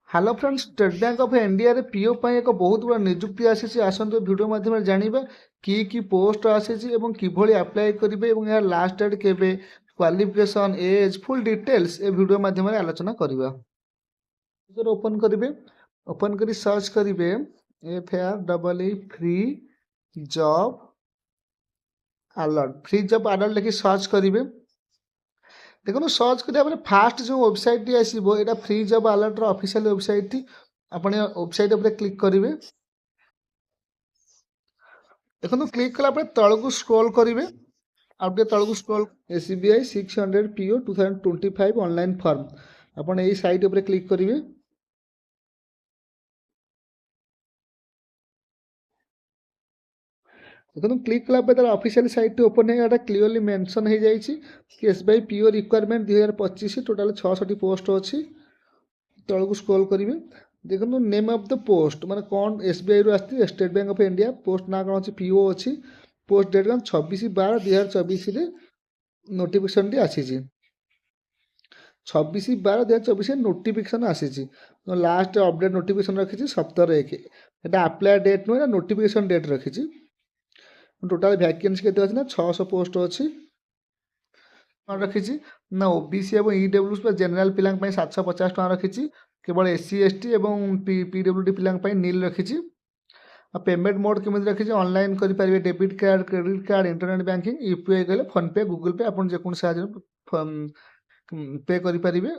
Hello friends state bank of India रे PO ପାଇଁ ଏକ ବହୁତ ବଡ଼ ନିଯୁକ୍ତି ଆସିଛି। ଆସନ୍ତୁ ଭିଡ଼ିଓ ମାଧ୍ୟମରେ ଜାଣିବା କି ପୋଷ୍ଟ ଆସିଛି ଏବଂ କିଭଳି ଆପ୍ଲାଏ କରିବେ ଏବଂ ଏହାର ଲାଷ୍ଟ ଡେଟ୍ କେବେ, କ୍ୱାଲିଫିକେସନ୍, ଏଜ୍, ଫୁଲ୍ ଡିଟେଲ୍ସ ଏ ଭିଡ଼ିଓ ମାଧ୍ୟମରେ ଆଲୋଚନା କରିବା। ଓପନ୍ କରିବେ, ଓପନ୍ କରି ସର୍ଚ୍ଚ କରିବେ FREE free job alert, free job alert ଲେଖି ସର୍ଚ୍ଚ କରିବେ। देखो सर्च करा फास्ट जो वेबसाइट टी आसो यहाँ free job alert official website टी आपण वेबसाइट उपर क्लिक करेंगे। देखो क्लिक कला तलू स्क्रॉल करेंगे आउ तलू scroll SBI 600 PO 2025 online form आपण यही साइट उपर क्लिक करेंगे। देखो क्लिक कला तार ऑफिशियल साइट ओपन है क्लीयरली मेंशन हो जाए कि SBI PO requirement 2025 total 66 post अच्छी। तलू स्क्रॉल करेंगे देखो नेम ऑफ द पोस्ट माने कौन SBI रू आसती state bank of India post ना कौन अच्छी PO अच्छी पोस्ट डेट कौन 26/12/2024 रे नोटिफिकेशन टी आसी 26/12/2024 नोटिफिकेशन आसी लास्ट अपडेट नोटिफिकेशन रखी 17/1 एटा अप्लाई डेट नुहे नोटिफिकेशन डेट रखी। टोटाल वैकेंसी केते अछि ना 600 पोस्ट अछि रखी ना OBC और EWS जेनराल पिला 750 टका रखी केवल SC ST और PWD पिला नील रखी। पेमेंट मोड केमी रखी ऑनलाइन करेंगे debit card credit card internet banking UPI कहले फोन पे गूगल पे आप पे करेंगे।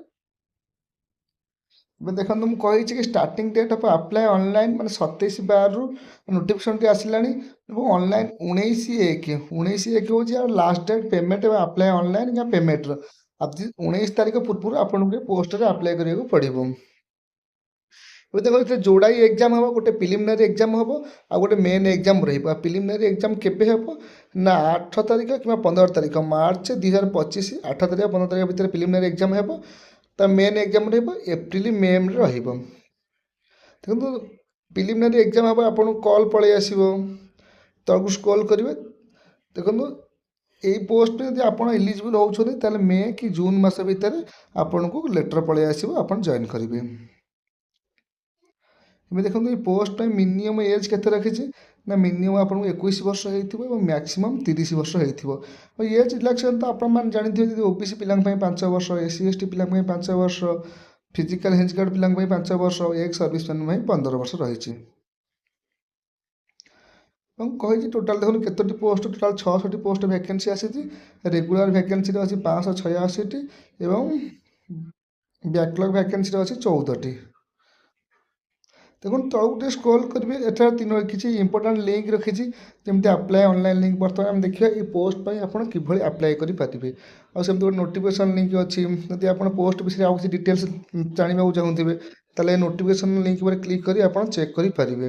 देखो मुझे कही कि starting date of apply online माने 27/12 रु नोटिफिकेशन टी आसिलानी ऑनलाइन 19/1 हूँ last date payment apply online या पेमेंट अब 19 तारीख पूर्व आपको पोस्ट रे अप्लाई करिया पड़ो। देखो जोड़ाई एग्जाम हम गोटे प्रिलिमिनारी एग्जाम हम आ गोटे मेन एग्जाम रहा। प्रिलिमिनारी एग्जाम केबे हम ना 8 तारीख कि 15 तारीख मार्च 2025 8 तारीख 15 तारीख भितर प्रिलिमिनारी एग्जाम हम तो मेन एग्जाम एप्रिल मे देखो प्रिलिमिनारी एग्जाम हम आपको कॉल पलि आसो तक स्क्रॉल करेंगे। देखो यही पोस्ट में आप एलिजिबल होते मे कि जून मास भितर आपन को लेटर पलि आसो आप जॉइन करेंगे। देखो ये पोस्ट मिनिमम एज के रखी ना मिनिमम आपको 21 वर्ष हो मैक्सिमम 30 वर्ष हो एज रिलैक्सेशन तो आप जानते हैं OBC पिला 5 वर्ष SC ST पिला 5 वर्ष फिजिकल हेंजगार्ड पिला 5 वर्ष एक सर्विस मैन 15 वर्ष रही। कही टोटाल देखो केतोटी पोस्ट टोटाल 66 पोस्ट वैकेंसी आसी रेगुलर वैकेंसी अच्छी 586 एवं बैकलॉग वैकेंसी अच्छी 14टी। देखो तौक स्क्रॉल करेंगे एठार 3 किसी इंपोर्टाट लिंक रखी जमी अप्लाई ऑनलाइन लिंक बर्तमान आम देखिए ये पोस्ट पर आप किभली अप्लाई करेंगे आमती गोटे नोटिफिकेशन लिंक अच्छी जब आप पोस्ट विषय आउ किसी डिटेल्स जानवा चाहूँगे ताले नोटिफिकेशन लिंक पर क्लिक कर आप चेक करेंगे।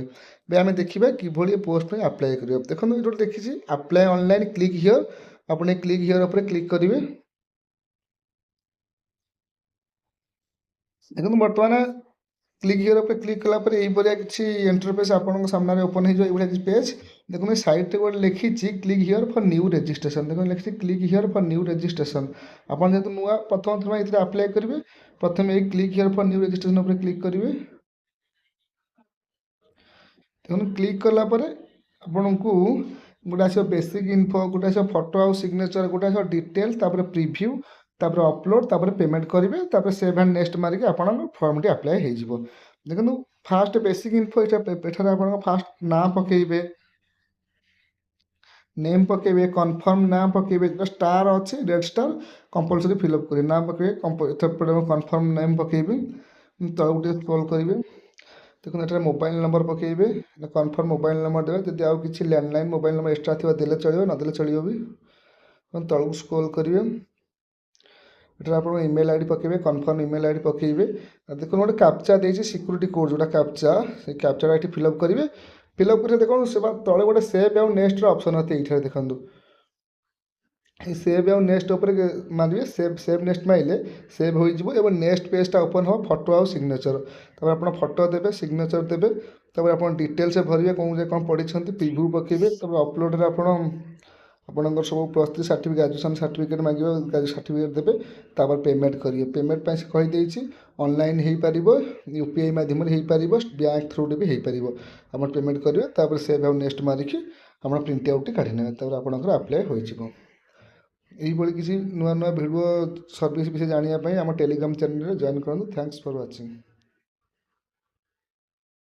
आम देखा किभली पोस्ट पर अप्लाई करेंगे। देखो ये देखी अप्लाई ऑनलाइन क्लिक हियर आपने क्लिक हियर पर क्लिक करेंगे। देखो बर्तमान क्लिक हियर पे क्लिक कलापर यही किसी इंटरफेस आपन सामने ओपन हो पेज। देखो साइड गोटे लिखी click here for new registration देखो लिखी click here for new registration आप जेहतु नुआ प्रथम थर ये अप्लाई करेंगे प्रथम यही click here for new registration उपर क्लिक करेंगे। देखो क्लिक कलापर आपन को गोटे आस बेसिक इनफो गोटे आस फोटो आउ सिग्नेचर गोटे आस डिटेल्स प्रिव्यू अपलोड पेमेंट करेंगे सेव एंड नेक्स्ट मारिक आप फॉर्म टी अप्लाई हो। देखो फास्ट बेसिक इनफो यहाँ फास्ट ना पकेबे नेम पकेबे कन्फर्म ना पकेबे जो स्टार अच्छे रेड स्टार कंपलसरी फिलअप करेंगे ना पकेबे कन्फर्म नेम पकेबे तल गोटे स्क्रॉल करेंगे। देखो ये मोबाइल नंबर पकेबे कन्फर्म मोबाइल नंबर देवे जब आउ कि लैंडलाइन मोबाइल नंबर एक्सट्रा थी देले चलो नदेले चलो भी तलू स्क्रॉल करेंगे। ये आप ईमेल आईडी पकेबे कन्फर्म ईमेल आईडी पकेबे। देखो गोटे कैप्चा देती सिक्यूरीटी कोड जोटा कैप्चा से कैप्चा ये फिलअप करेंगे। फिलअप कर देखो से तले गोटे सेव आउ नेक्स्ट ऑप्शन होते ये देखो सेव आउ नेक्स्ट उपर मारे सेव नेक्स्ट मारे सेव हो नेक्स्ट पेजटा ओपन हो फोटो आउ सिग्नेचर आप फोटो देवे सिग्नेचर देवे आप डिटेल्स भरवे कौन पढ़ी प्रिव्यू पकेबे अपलोड रे आपणकर सब +3 सर्टिफिकेट ग्रेजुएशन सर्टिफिकेट मांगे सर्टिफिकेट देवे पेमेंट करेंगे। पेमेंट कहीदे ଅନଲାଇନ୍ ହେଇପାରିବ, UPI ମାଧ୍ୟମରେ ହେଇପାରିବ, ବ୍ୟାଙ୍କ ଥ୍ରୁରେ ବି ହେଇପାରିବ। ଆପଣ ପେମେଣ୍ଟ କରିବେ, ତାପରେ ସେଭ୍ ଆଉ ନେକ୍ସଟ ମାରିକି ଆପଣ ପ୍ରିଣ୍ଟ ଆଉଟ୍ଟି କାଢ଼ି ନେବେ, ତାପରେ ଆପଣଙ୍କର ଆପ୍ଲାଏ ହୋଇଯିବ। ଏଇଭଳି କିଛି ନୂଆ ନୂଆ ଭିଡ଼ିଓ ସର୍ଭିସ୍ ବିଷୟରେ ଜାଣିବା ପାଇଁ ଆମ ଟେଲିଗ୍ରାମ ଚ୍ୟାନେଲରେ ଜଏନ୍ କରନ୍ତୁ। Thanks for watching.